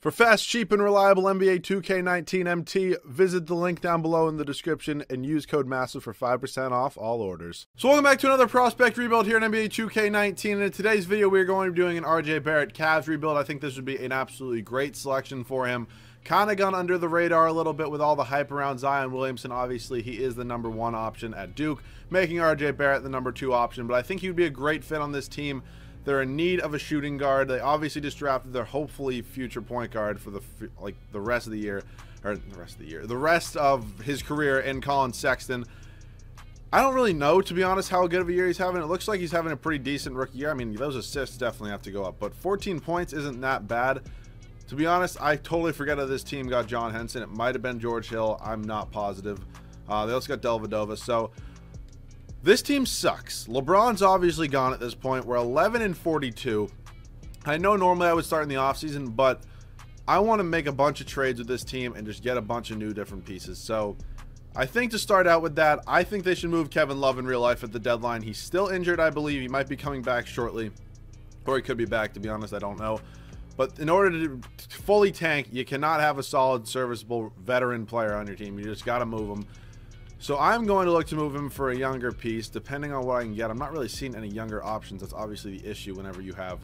For fast, cheap, and reliable NBA 2K19 MT, visit the link down below in the description and use code MASSIVE for 5% off all orders. So welcome back to another prospect rebuild here in NBA 2K19, and in today's video we're going to be doing an RJ Barrett Cavs rebuild. I think this would be an absolutely great selection for him. Kind of gone under the radar a little bit with all the hype around Zion Williamson. Obviously, he is the #1 option at Duke, making RJ Barrett the #2 option, but I think he would be a great fit on this team. They're in need of a shooting guard. They obviously just drafted their hopefully future point guard for the rest of the year, or the rest of his career in Colin Sexton. I don't really know, to be honest, how good of a year he's having. It looks like he's having a pretty decent rookie year. I mean, those assists definitely have to go up, but 14 points isn't that bad. To be honest, I totally forget that this team got John Henson. It might have been George Hill. I'm not positive. They also got Dellavedova. So this team sucks. LeBron's obviously gone at this point. We're 11-42. I know normally I would start in the offseason, but I want to make a bunch of trades with this team and just get a bunch of new different pieces. So I think to start out with that, I think they should move Kevin Love in real life at the deadline. He's still injured, I believe. He might be coming back shortly, or he could be back, to be honest. I don't know. But in order to fully tank, you cannot have a solid, serviceable veteran player on your team. You just got to move him. So I'm going to look to move him for a younger piece, depending on what I can get. I'm not really seeing any younger options. That's obviously the issue whenever you have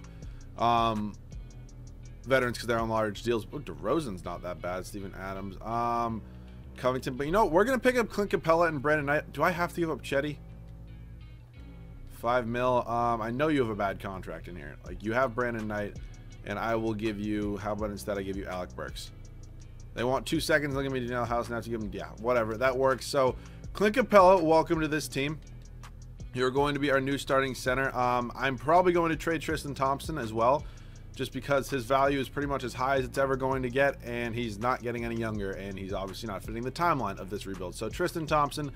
veterans, because they're on large deals. But DeRozan's not that bad. Steven Adams, Covington. But you know, we're going to pick up Clint Capella and Brandon Knight. Do I have to give up Chetty? $5 mil. I know you have a bad contract in here. Like, you have Brandon Knight, and I will give you, how about instead I give you Alec Burks? They want 2 seconds. They'll give me Danielle House. Now to give them, yeah, whatever. That works. So, Clint Capella, welcome to this team. You're going to be our new starting center. I'm probably going to trade Tristan Thompson as well, just because his value is pretty much as high as it's ever going to get, and he's not getting any younger, and he's obviously not fitting the timeline of this rebuild. So, Tristan Thompson,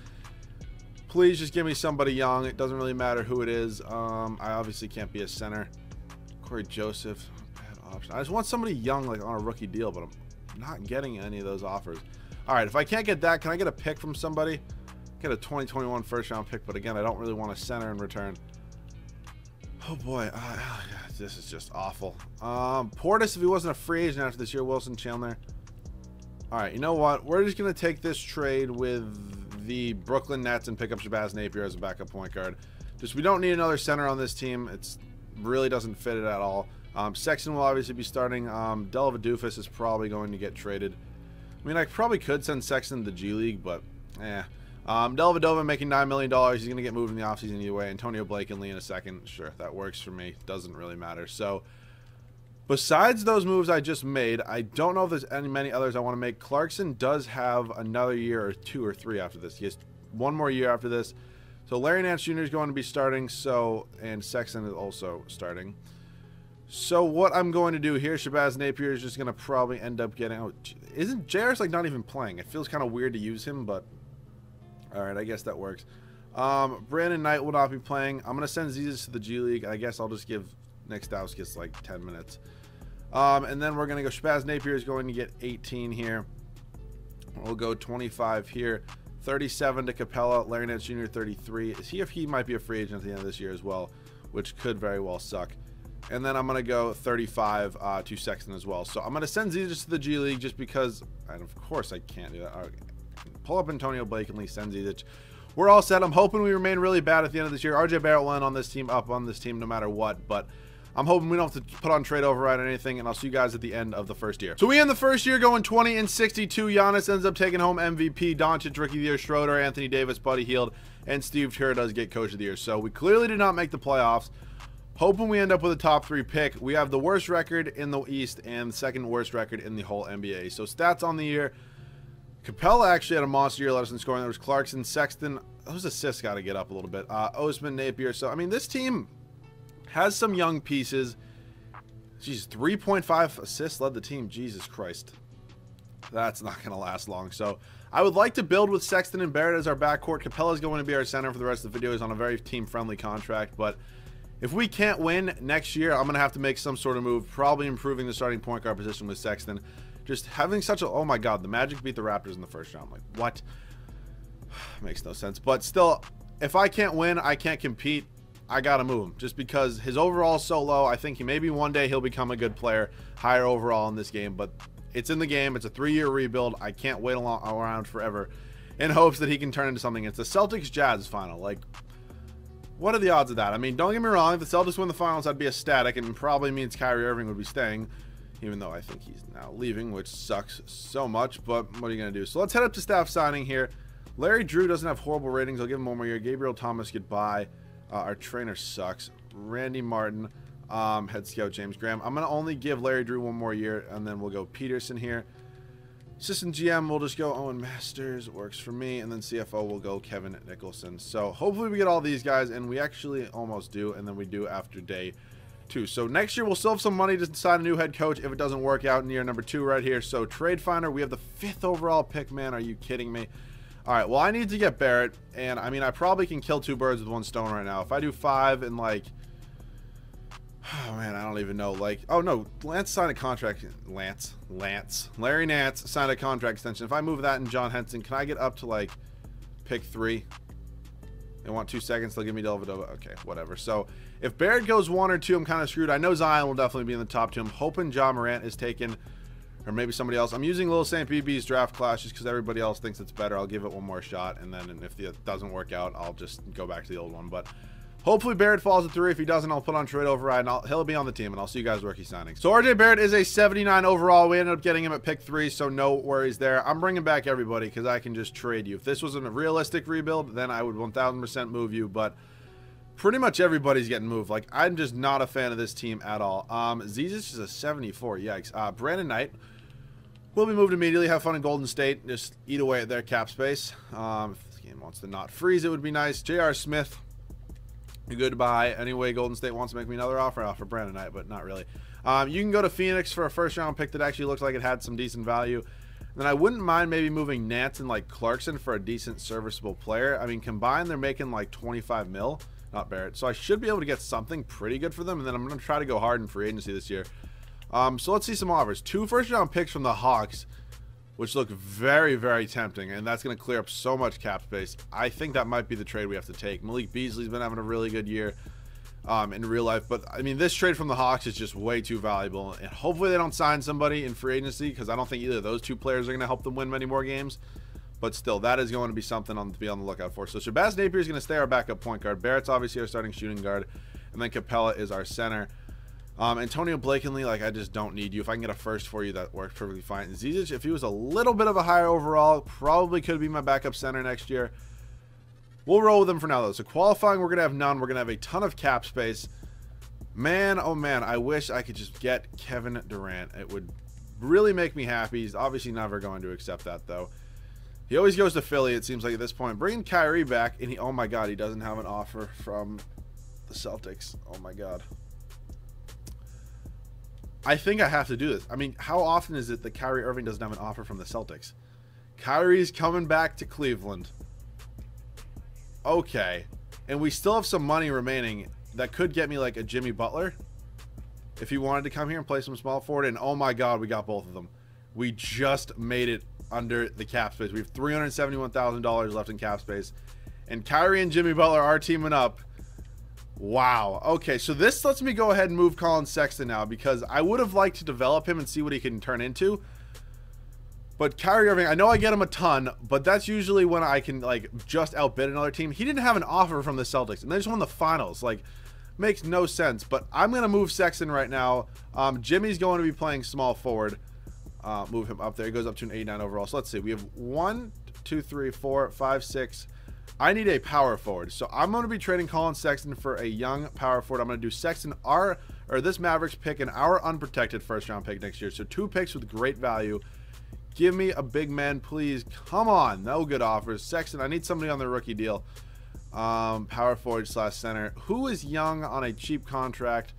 please just give me somebody young. It doesn't really matter who it is. I obviously can't be a center. Corey Joseph, bad option. I just want somebody young, like on a rookie deal, but I'm not getting any of those offers. All right, if I can't get that, can I get a pick from somebody? Get a 2021 first-round pick, but again, I don't really want a center in return. Oh boy, this is just awful. Portis, if he wasn't a free agent after this year. Wilson Chandler. All right, you know what? We're just gonna take this trade with the Brooklyn Nets and pick up Shabazz Napier as a backup point guard. Just, we don't need another center on this team. It's really doesn't fit it at all. Sexton will obviously be starting. Dellavedova is probably going to get traded. I mean, I probably could send Sexton to the G League, but Dellavedova making $9 million. He's going to get moved in the offseason either way. Antonio Blakeney in a second. Sure, that works for me. Doesn't really matter. So, besides those moves I just made, I don't know if there's many others I want to make. Clarkson does have another year or 2 or 3 after this. He has one more year after this. So, Larry Nance Jr. is going to be starting. So, and Sexton is also starting. So what I'm going to do here, Shabazz Napier is just going to probably end up getting... Oh, isn't JR's like not even playing? It feels kind of weird to use him, but... Alright, I guess that works. Brandon Knight will not be playing. I'm going to send Zizis to the G League. I guess I'll just give Nick Stauskas like 10 minutes. And then we're going to go... Shabazz Napier is going to get 18 here. We'll go 25 here. 37 to Capella. Larry Nance Jr. 33. He might be a free agent at the end of this year as well, which could very well suck. And then I'm going to go 35 to Sexton as well. So I'm going to send Zizic to the G League just because, and of course I can't do that. Right. Pull up Antonio Blakeney, send Zizic. We're all set. I'm hoping we remain really bad at the end of this year. RJ Barrett will end on this team, up on this team no matter what. But I'm hoping we don't have to put on trade override or anything. And I'll see you guys at the end of the first year. So we end the first year going 20-62. Giannis ends up taking home MVP. Doncic Rookie of the Year. Schroeder, Anthony Davis, Buddy Hield, and Steve Kerr does get Coach of the Year. So we clearly did not make the playoffs. Hoping we end up with a top 3 pick. We have the worst record in the East and the second worst record in the whole NBA. So stats on the year. Capella actually had a monster year, led us in scoring. There was Clarkson, Sexton. Those assists got to get up a little bit. Osman, Napier. So, I mean, this team has some young pieces. Jeez, 3.5 assists led the team. Jesus Christ. That's not going to last long. So, I would like to build with Sexton and Barrett as our backcourt. Capella is going to be our center for the rest of the video. He's on a very team-friendly contract, but... if we can't win next year, I'm going to have to make some sort of move, probably improving the starting point guard position with Sexton. Just having such a... oh my god, the Magic beat the Raptors in the first round. Like, what? Makes no sense. But still, if I can't win, I can't compete. I got to move him just because his overall is so low. I think maybe one day he'll become a good player, higher overall in this game, but it's in the game. It's a 3-year rebuild. I can't wait around forever in hopes that he can turn into something. It's the Celtics-Jazz final. Like, what are the odds of that? I mean, don't get me wrong. If the Celtics win the finals, I'd be ecstatic, and probably means Kyrie Irving would be staying, even though I think he's now leaving, which sucks so much, but what are you going to do? So let's head up to staff signing here. Larry Drew doesn't have horrible ratings. I'll give him one more year. Gabriel Thomas, goodbye. Our trainer sucks. Randy Martin, head scout James Graham. I'm going to only give Larry Drew one more year, and then we'll go Peterson here. Assistant GM, we'll just go Owen Masters. Works for me. And then CFO, we'll go Kevin Nicholson. So hopefully we get all these guys, and we actually almost do, and then we do after day 2. So next year, we'll still have some money to sign a new head coach if it doesn't work out in year number 2 right here. So Trade Finder, we have the 5th overall pick, man. Are you kidding me? All right, well, I need to get Barrett, and I mean, I probably can kill 2 birds with 1 stone right now. If I do 5 and like, oh man, I don't even know. Like, oh no, Lance signed a contract. Larry Nance signed a contract extension. If I move that and John Henson, can I get up to like pick 3? They want 2 seconds. They'll give me Dellavedova. Okay, whatever. So if Barrett goes 1 or 2, I'm kind of screwed. I know Zion will definitely be in the top 2. I'm hoping John Morant is taken. Or maybe somebody else. I'm using Lil St. BB's draft class just because everybody else thinks it's better. I'll give it one more shot, and then if it doesn't work out, I'll just go back to the old one. But hopefully Barrett falls at 3. If he doesn't, I'll put on trade override, and he'll be on the team, and I'll see you guys rookie signings. So RJ Barrett is a 79 overall. We ended up getting him at pick 3, so no worries there. I'm bringing back everybody because I can just trade you. If this wasn't a realistic rebuild, then I would 1,000% move you, but pretty much everybody's getting moved. Like, I'm just not a fan of this team at all. Zizic is a 74. Yikes. Brandon Knight will be moved immediately. Have fun in Golden State. Just eat away at their cap space. If this game wants to not freeze, it would be nice. J.R. Smith, goodbye. Anyway, Golden State wants to make me another offer for Brandon Knight, but not really. You can go to Phoenix for a first-round pick that actually looks like it had some decent value. Then I wouldn't mind maybe moving Nance and like Clarkson for a decent serviceable player. I mean, combined, they're making like 25 mil. Not Barrett. So I should be able to get something pretty good for them, and then I'm going to try to go hard in free agency this year. So let's see some offers. 2 first-round picks from the Hawks, which look very, very tempting, and that's going to clear up so much cap space. I think that might be the trade we have to take. Malik Beasley's been having a really good year in real life, but I mean, this trade from the Hawks is just way too valuable, and hopefully they don't sign somebody in free agency because I don't think either of those 2 players are going to help them win many more games. But still, that is going to be something to be on the lookout for. So Shabazz Napier is going to stay our backup point guard. Barrett's obviously our starting shooting guard, and then Capella is our center. Antonio Blakeney, like, I just don't need you. If I can get a first for you, that works perfectly fine. And Zizic, if he was a little bit of a higher overall, probably could be my backup center next year. We'll roll with him for now, though. So qualifying, we're going to have none. We're going to have a ton of cap space. Man, oh man, I wish I could just get Kevin Durant. It would really make me happy. He's obviously never going to accept that, though. He always goes to Philly, it seems like, at this point. Bringing Kyrie back, and oh my god, he doesn't have an offer from the Celtics. Oh my god. I think I have to do this. I mean, how often is it that Kyrie Irving doesn't have an offer from the Celtics? Kyrie's coming back to Cleveland. Okay. And we still have some money remaining that could get me like a Jimmy Butler if he wanted to come here and play some small forward. And oh my god, we got both of them. We just made it under the cap space. We have $371,000 left in cap space. And Kyrie and Jimmy Butler are teaming up. Wow. Okay, so this lets me go ahead and move Colin Sexton now because I would have liked to develop him and see what he can turn into. But Kyrie Irving, I know I get him a ton, but that's usually when I can like just outbid another team. He didn't have an offer from the Celtics, and they just won the finals. Like, makes no sense. But I'm going to move Sexton right now. Jimmy's going to be playing small forward. Move him up there. He goes up to an 89 overall. So let's see. We have 1, 2, 3, 4, 5, 6. I need a power forward. So I'm going to be trading Colin Sexton for a young power forward. I'm going to do Sexton, this Mavericks pick, and our unprotected first-round pick next year. So 2 picks with great value. Give me a big man, please. Come on. No good offers. Sexton, I need somebody on the rookie deal. Power forward / center. Who is young on a cheap contract?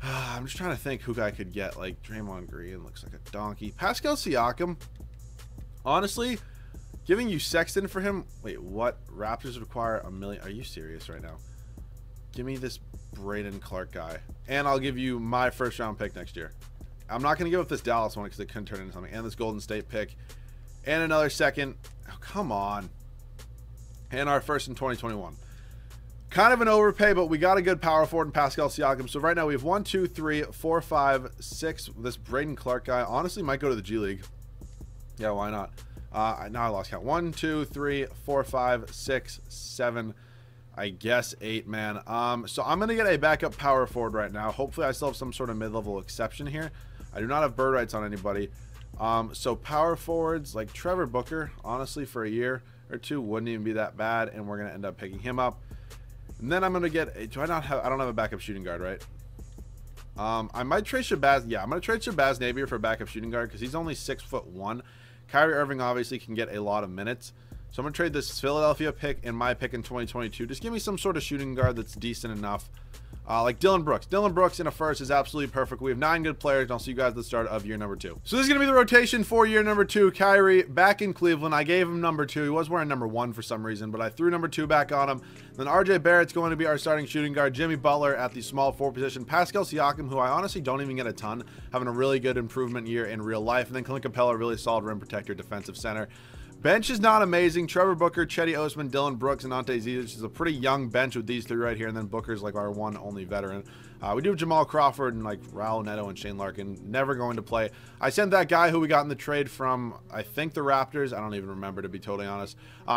I'm just trying to think who I could get. Like, Draymond Green looks like a donkey. Pascal Siakam. Honestly, giving you Sexton for him. Wait, what? Raptors require $1 million. Are you serious right now? Give me this Braden Clark guy. And I'll give you my first-round pick next year. I'm not going to give up this Dallas one because it couldn't turn into something. And this Golden State pick. And another second. Oh, come on. And our first in 2021. Kind of an overpay, but we got a good power forward in Pascal Siakam. So right now we have 1, 2, 3, 4, 5, 6. This Braden Clark guy honestly might go to the G League. Yeah, why not? Now I lost count. 1, 2, 3, 4, 5, 6, 7. I guess 8, man. So I'm gonna get a backup power forward right now. Hopefully I still have some sort of mid-level exception here. I do not have bird rights on anybody. So power forwards like Trevor Booker, honestly, for a year or two wouldn't even be that bad, and we're gonna end up picking him up. And then I'm gonna get a, I don't have a backup shooting guard, right? I might trade Shabazz. Yeah, I'm gonna trade Shabazz Napier for a backup shooting guard because he's only 6'1". Kyrie Irving obviously can get a lot of minutes. So I'm gonna trade this Philadelphia pick and my pick in 2022. Just give me some sort of shooting guard that's decent enough. Like Dylan Brooks. Dylan Brooks in a first is absolutely perfect. We have 9 good players, and I'll see you guys at the start of year number 2. So this is going to be the rotation for year number 2. Kyrie back in Cleveland. I gave him number 2. He was wearing number 1 for some reason, but I threw number 2 back on him. Then RJ Barrett's going to be our starting shooting guard. Jimmy Butler at the small forward position. Pascal Siakam, who I honestly don't even get a ton, having a really good improvement year in real life. And then Clint Capella, really solid rim protector, defensive center. Bench is not amazing. Trevor Booker, Chetty Osman, Dylan Brooks, and Ante Zizic is a pretty young bench with these 3 right here. And then Booker's like our one only veteran. We do have Jamal Crawford and like Raul Neto and Shane Larkin never going to play. I sent that guy who we got in the trade from, I think, the Raptors. I don't even remember, to be totally honest.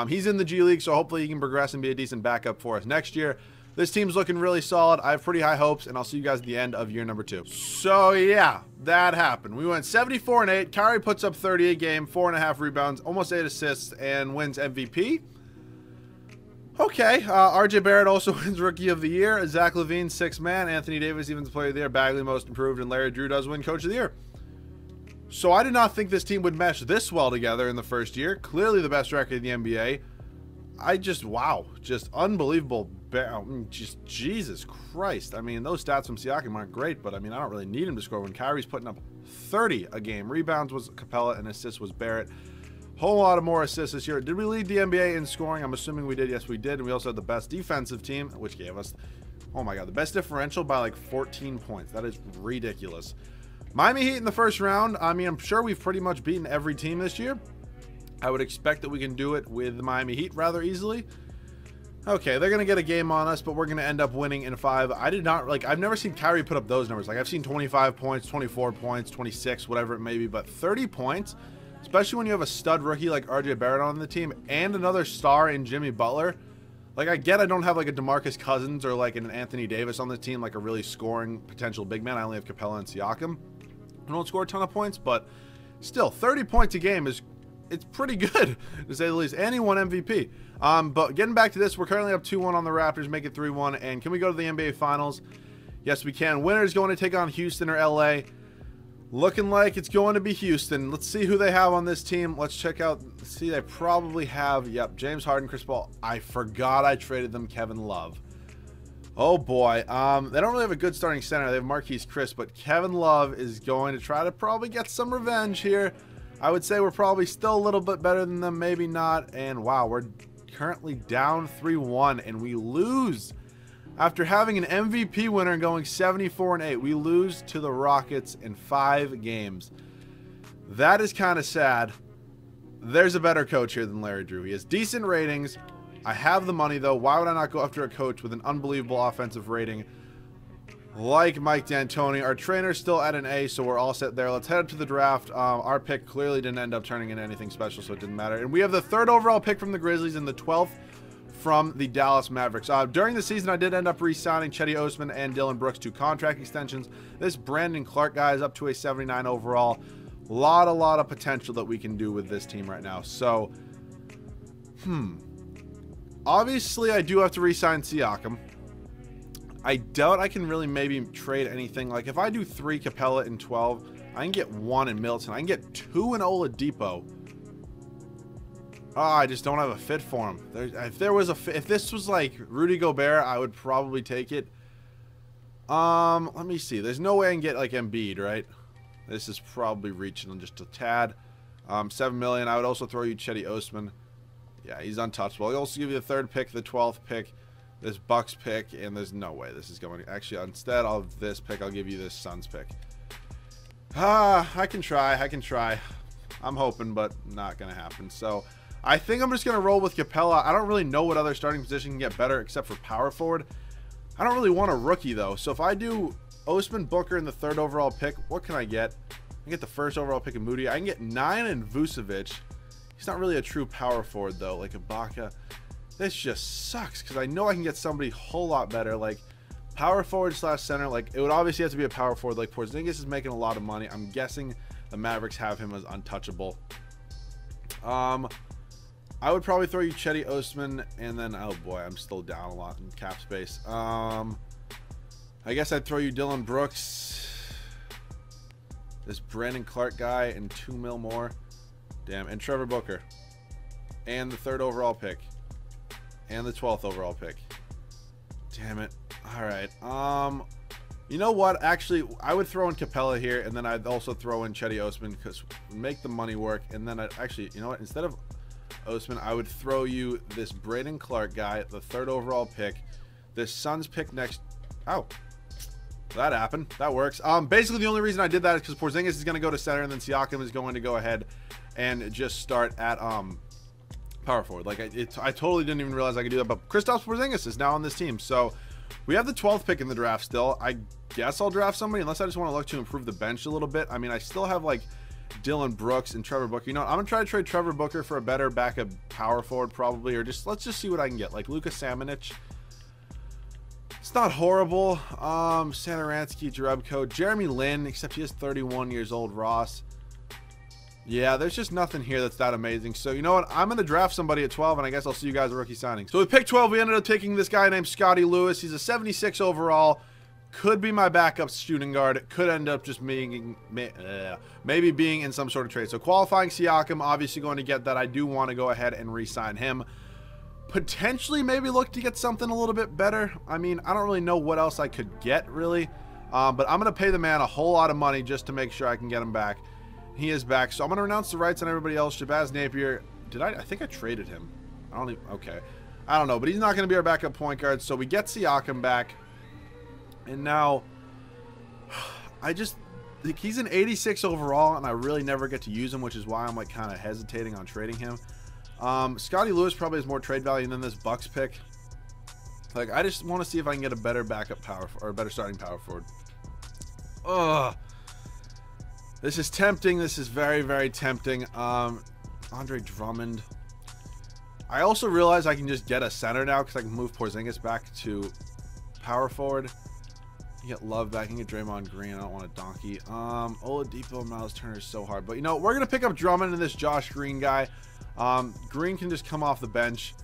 He's in the G League, so hopefully he can progress and be a decent backup for us next year. This team's looking really solid. I have pretty high hopes, and I'll see you guys at the end of year number 2. So, yeah, that happened. We went 74-8. Kyrie puts up 30 a game, 4.5 rebounds, almost 8 assists, and wins MVP. Okay, RJ Barrett also wins Rookie of the Year. Zach LaVine, 6th man. Anthony Davis even Player of the Year. Bagley, Most Improved, and Larry Drew does win Coach of the Year. So I did not think this team would mesh this well together in the first year. Clearly the best record in the NBA. Wow, just unbelievable. Just Jesus Christ. I mean, those stats from Siakam aren't great, but I mean, I don't really need him to score when Kyrie's putting up 30 a game. Rebounds was Capella, and assists was Barrett. Whole lot of more assists this year. Did we lead the NBA in scoring? I'm assuming we did. Yes, we did. And we also had the best defensive team, which gave us, oh my God, the best differential by like 14 points. That is ridiculous. Miami Heat in the first round. I mean, I'm sure we've pretty much beaten every team this year. I would expect that we can do it with the Miami Heat rather easily. Okay, they're going to get a game on us, but we're going to end up winning in 5. I've never seen Kyrie put up those numbers. Like, I've seen 25 points, 24 points, 26, whatever it may be, but 30 points, especially when you have a stud rookie like RJ Barrett on the team and another star in Jimmy Butler. Like, I get I don't have like a DeMarcus Cousins or like an Anthony Davis on the team, like a really scoring potential big man. I only have Capella and Siakam. I don't score a ton of points, but still, 30 points a game is, it's pretty good, to say the least. And he won MVP. But getting back to this, we're currently up 2-1 on the Raptors, make it 3-1. And can we go to the NBA Finals? Yes, we can. Winner's going to take on Houston or LA. Looking like it's going to be Houston. Let's see who they have on this team. Let's check out. See, they probably have, yep, James Harden, Chris Paul. I forgot I traded them Kevin Love. Oh boy. They don't really have a good starting center. They have Marquise Chris, but Kevin Love is going to try to probably get some revenge here. I would say we're probably still a little bit better than them, maybe not. And wow, we're currently down 3-1, and we lose. After having an MVP winner and going 74-8, we lose to the Rockets in 5 games. That is kind of sad. There's a better coach here than Larry Drew. He has decent ratings. I have the money, though. Why would I not go after a coach with an unbelievable offensive rating like Mike D'Antoni? Our trainer's still at an A, so we're all set there. Let's head up to the draft. Our pick clearly didn't end up turning into anything special, so it didn't matter. And we have the 3rd overall pick from the Grizzlies and the 12th from the Dallas Mavericks. During the season, I did end up re-signing Chetty Osman and Dylan Brooks to contract extensions. This Brandon Clark guy is up to a 79 overall. A lot of potential that we can do with this team right now. So, obviously, I do have to re-sign Siakam. I doubt I can really maybe trade anything. Like, if I do 3 Capella and 12, I can get 1 in Middleton. I can get 2 in Oladipo. Oh, I just don't have a fit for him. If this was like Rudy Gobert, I would probably take it. Let me see. There's no way I can get like Embiid, right? This is probably reaching on just a tad. 7 million. I would also throw you Chetty Osman. Yeah, he's untouchable. I'll also give you the 3rd pick, the 12th pick, this Bucks pick, and there's no way this is going. Actually, instead of this pick, I'll give you this Suns pick. I can try. I'm hoping, but not gonna happen. So I think I'm just going to roll with Capella. I don't really know what other starting position can get better except for power forward. I don't really want a rookie, though. So if I do Osman Booker in the 3rd overall pick, what can I get? I can get the 1st overall pick in Moody. I can get 9 in Vucevic. He's not really a true power forward, though, like Ibaka. This just sucks because I know I can get somebody a whole lot better, like power forward / center. Like, it would obviously have to be a power forward. Like, Porzingis is making a lot of money. I'm guessing the Mavericks have him as untouchable. I would probably throw you Chetty Osman, and then, oh boy, I'm still down a lot in cap space. I guess I'd throw you Dylan Brooks, this Brandon Clark guy, and 2 mil more. Damn, and Trevor Booker, and the 3rd overall pick, and the 12th overall pick. Damn it. All right. You know what? Actually, I would throw in Capella here, and then I'd also throw in Chetty Osman because make the money work. And then I'd actually, you know what? Instead of Osman, I would throw you this Brandon Clark guy, the 3rd overall pick, this Suns pick next. Oh, that happened. That works. Basically, the only reason I did that is because Porzingis is going to go to center, and then Siakam is going to go ahead and just start at power forward. Like, I totally didn't even realize I could do that. But Kristaps Porzingis is now on this team, so we have the 12th pick in the draft still. I guess I'll draft somebody unless I just want to look to improve the bench a little bit. I mean, I still have like Dylan Brooks and Trevor Booker. You know, I'm gonna try to trade Trevor Booker for a better backup power forward probably, or just let's just see what I can get. Like Luka Samanic. It's not horrible. Satoransky, Jerebko, Jeremy Lin, except he is 31 years old. Ross. Yeah, there's just nothing here that's that amazing. So, you know what? I'm going to draft somebody at 12, and I guess I'll see you guys at rookie signings. So, with pick 12, we ended up taking this guy named Scotty Lewis. He's a 76 overall. Could be my backup shooting guard. Could end up just being, maybe being in some sort of trade. So, qualifying Siakam, obviously going to get that. I do want to go ahead and re-sign him. Potentially, maybe look to get something a little bit better. I mean, I don't really know what else I could get, really. But I'm going to pay the man a whole lot of money just to make sure I can get him back. He is back, so I'm going to renounce the rights on everybody else. Shabazz Napier, I think I traded him. Okay. I don't know, but he's not going to be our backup point guard, so we get Siakam back. And now, he's an 86 overall, and I really never get to use him, which is why I'm like kind of hesitating on trading him. Scotty Lewis probably has more trade value than this Bucks pick. Like, I just want to see if I can get a better backup power, or a better starting power forward. Ugh. This is tempting. This is very, very tempting. Andre Drummond. I also realize I can just get a center now because I can move Porzingis back to power forward. You get Love back. You can get Draymond Green. I don't want a donkey. Oladipo and Miles Turner is so hard. But, you know, we're going to pick up Drummond and this Josh Green guy. Green can just come off the bench,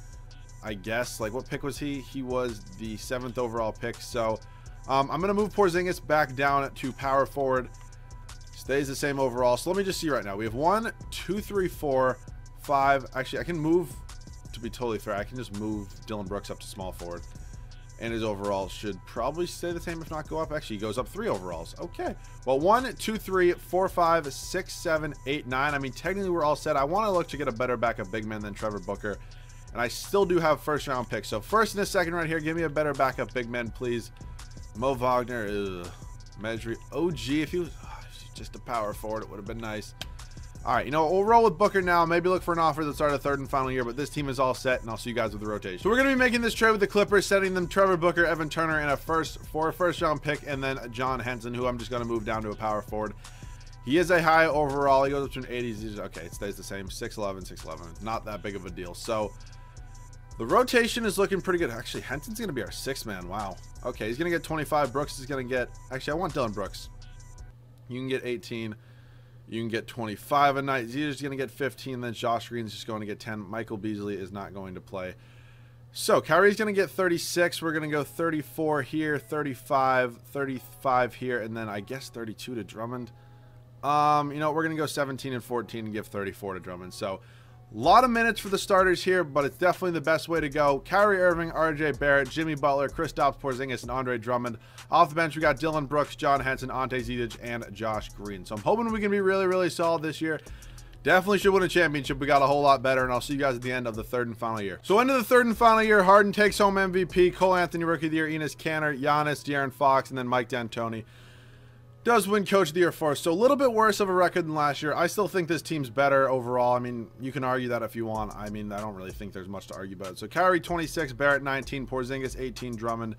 I guess. Like, what pick was he? He was the 7th overall pick. So, I'm going to move Porzingis back down to power forward. Stays the same overall. So let me just see right now. We have 1, 2, 3, 4, 5. Actually, I can move, to be totally fair, I can just move Dylan Brooks up to small forward. And his overall should probably stay the same, if not go up. Actually, he goes up 3 overalls. Okay. Well, 1, 2, 3, 4, 5, 6, 7, 8, 9. I mean, technically, we're all set. I want to look to get a better backup big man than Trevor Booker. And I still do have first-round picks. So, first and a second right here. Give me a better backup big man, please. Mo Wagner. Medri. OG, if he was just a power forward, it would have been nice. All right, you know, we'll roll with Booker now. Maybe look for an offer at the start of the 3rd and final year, but this team is all set, and I'll see you guys with the rotation. So we're going to be making this trade with the Clippers, sending them Trevor Booker, Evan Turner, and a first-round pick, and then John Henson, who I'm just going to move down to a power forward. He is a high overall. He goes up to an 80s. Okay, it stays the same. 6'11", 6'11". Not that big of a deal. So the rotation is looking pretty good. Actually, Henson's going to be our 6th man. Wow. Okay, he's going to get 25. Brooks is going to get... Actually, I want Dylan Brooks. You can get 18. You can get 25 a night. Zeta's going to get 15. Then Josh Green's just going to get 10. Michael Beasley is not going to play. So Kyrie's going to get 36. We're going to go 34 here, 35, 35 here, and then I guess 32 to Drummond. You know, we're going to go 17 and 14 and give 34 to Drummond. So a lot of minutes for the starters here, but it's definitely the best way to go. Kyrie Irving, RJ Barrett, Jimmy Butler, Kristaps Porzingis, and Andre Drummond. Off the bench, we got Dylan Brooks, John Henson, Ante Zizic, and Josh Green. So I'm hoping we can be really, really solid this year. Definitely should win a championship. We got a whole lot better, and I'll see you guys at the end of the 3rd and final year. So into the 3rd and final year, Harden takes home MVP, Cole Anthony Rookie of the Year, Enes Kanter, Giannis, De'Aaron Fox, and then Mike D'Antoni. does win Coach of the Year for us. So a little bit worse of a record than last year. I still think this team's better overall. I mean, you can argue that if you want. I mean, I don't really think there's much to argue about. So Kyrie 26, Barrett 19, Porzingis 18, Drummond,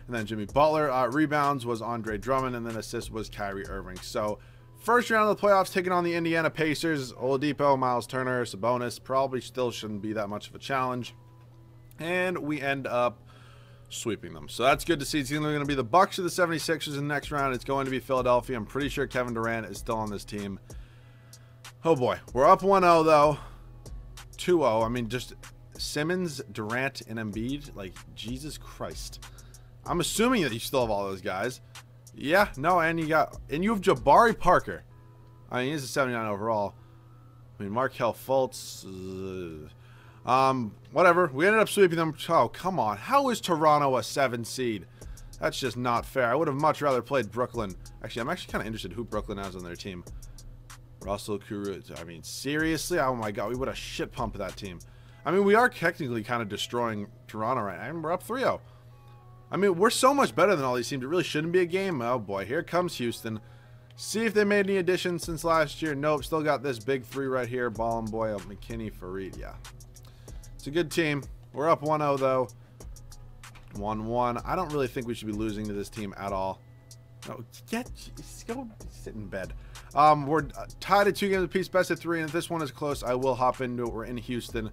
and then Jimmy Butler. Rebounds was Andre Drummond, and then assist was Kyrie Irving. So first round of the playoffs, taking on the Indiana Pacers. Oladipo, Miles Turner, Sabonis. Probably still shouldn't be that much of a challenge. And we end up sweeping them. So that's good to see. It's either going to be the Bucks or the 76ers in the next round. It's going to be Philadelphia. I'm pretty sure Kevin Durant is still on this team. Oh boy. We're up 1-0 though. 2-0. I mean, just Simmons, Durant, and Embiid. Like, Jesus Christ. I'm assuming that you still have all those guys. Yeah, no, and you have Jabari Parker. I mean, he's a 79 overall. I mean, Markelle Fultz. Whatever. We ended up sweeping them. Oh, come on. How is Toronto a 7 seed? That's just not fair. I would have much rather played Brooklyn. Actually, I'm actually kind of interested who Brooklyn has on their team. Russell, Kuru. I mean, seriously? Oh my God. We would have shit pumped that team. I mean, we are technically kind of destroying Toronto right now. I mean, we're up 3-0. I mean, we're so much better than all these teams. It really shouldn't be a game. Oh boy. Here comes Houston. See if they made any additions since last year. Nope. Still got this big 3 right here. Ballin Boy, McKinney, Fareed. Yeah. It's a good team. We're up 1-0 though. 1-1. I don't really think we should be losing to this team at all. No, go sit in bed. We're tied at 2 games apiece, best of 3, and if this one is close, I will hop into it. We're in Houston.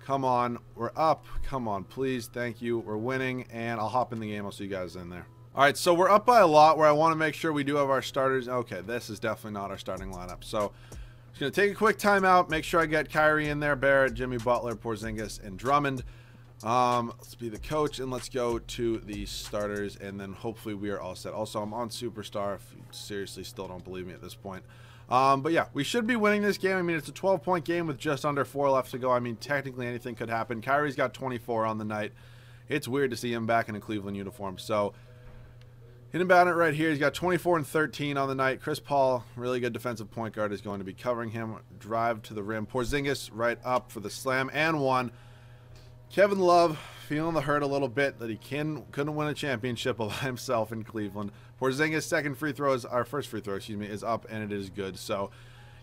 Come on. We're up. Come on, please. Thank you. We're winning, and I'll hop in the game. I'll see you guys in there. All right, so we're up by a lot where I want to make sure we do have our starters. Okay, this is definitely not our starting lineup. So just going to take a quick timeout, make sure I get Kyrie in there, Barrett, Jimmy Butler, Porzingis, and Drummond. Let's be the coach, and let's go to the starters, and then hopefully we are all set. Also, I'm on Superstar if you seriously still don't believe me at this point. But yeah, we should be winning this game. I mean, it's a 12-point game with just under 4 left to go. I mean, technically anything could happen. Kyrie's got 24 on the night. It's weird to see him back in a Cleveland uniform. So hitting Barrett right here. He's got 24 and 13 on the night. Chris Paul, really good defensive point guard, is going to be covering him. Drive to the rim. Porzingis right up for the slam and 1. Kevin Love feeling the hurt a little bit that he couldn't win a championship by himself in Cleveland. Porzingis' second free throw is, our first free throw, excuse me, is up, and it is good. So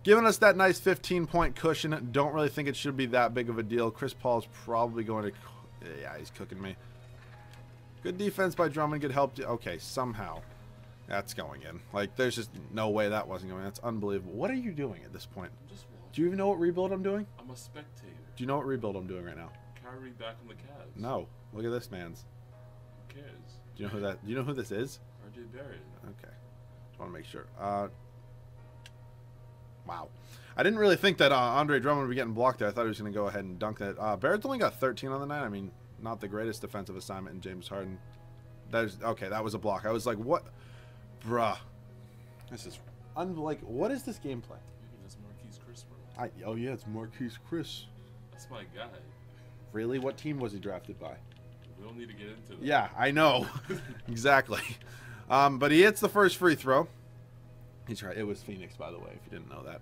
giving us that nice 15-point cushion. Don't really think it should be that big of a deal. Chris Paul's probably going to, yeah, he's cooking me. Good defense by Drummond. Good help. Okay, somehow that's going in. Like, there's just no way that wasn't going in. That's unbelievable. What are you doing at this point? I'm just watching. Do you even know what rebuild I'm doing? I'm a spectator. Do you know what rebuild I'm doing right now? Kyrie back on the Cavs. No. Look at this man's. Who cares? Do you know who that? Do you know who this is? RJ Barrett. Okay. Just want to make sure. Wow. I didn't really think that Andre Drummond would be getting blocked there. I thought he was going to go ahead and dunk that. Barrett's only got 13 on the night. I mean, not the greatest defensive assignment in James Harden. Okay, that was a block. I was like, what? Bruh. This is like, what is this gameplay? Maybe that's Marquise Chris, bro. Oh, yeah, it's Marquise Chris. That's my guy. Really? What team was he drafted by? We don't need to get into that. Yeah, I know. Exactly. But he hits the first free throw. He's right. It was Phoenix, by the way, if you didn't know that.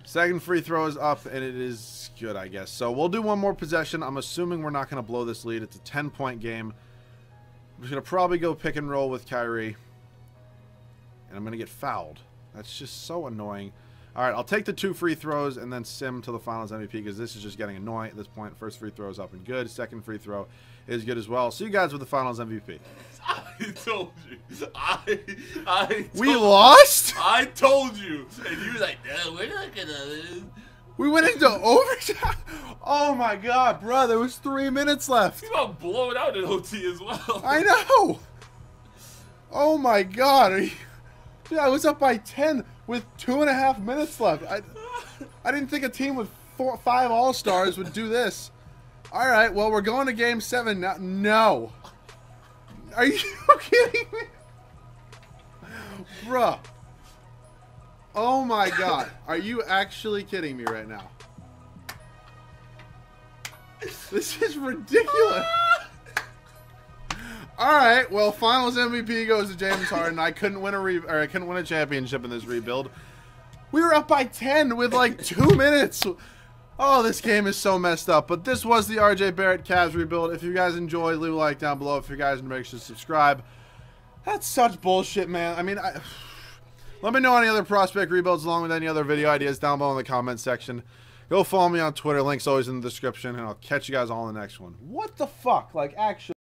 Second free throw is up, and it is good, I guess. So we'll do one more possession. I'm assuming we're not going to blow this lead. It's a 10-point game. I'm just going to probably go pick and roll with Kyrie. And I'm going to get fouled. That's just so annoying. All right, I'll take the 2 free throws and then sim to the finals MVP because this is just getting annoying at this point. First free throw is up and good. Second free throw is good as well. See you guys with the finals MVP. I told you. We lost? I told you. And you were like, no, we're not going to. We went into overtime. Oh, my God, bro. There was 3 minutes left. You got blown out in OT as well. I know. Oh, my God. Dude, I was up by 10 with 2.5 minutes left. I didn't think a team with 5 All-Stars would do this. All right, well, we're going to Game 7 now. No. Are you kidding me? Bruh. Oh, my God. Are you actually kidding me right now? This is ridiculous. All right, well, Finals MVP goes to James Harden. I couldn't win a championship in this rebuild. We were up by 10 with like 2 minutes. Oh, this game is so messed up. But this was the RJ Barrett Cavs rebuild. If you guys enjoyed, leave a like down below. If you guys make sure to subscribe. That's such bullshit, man. I mean, let me know any other prospect rebuilds along with any other video ideas down below in the comment section. Go follow me on Twitter. Link's always in the description, and I'll catch you guys all in the next one. What the fuck? Like, actually.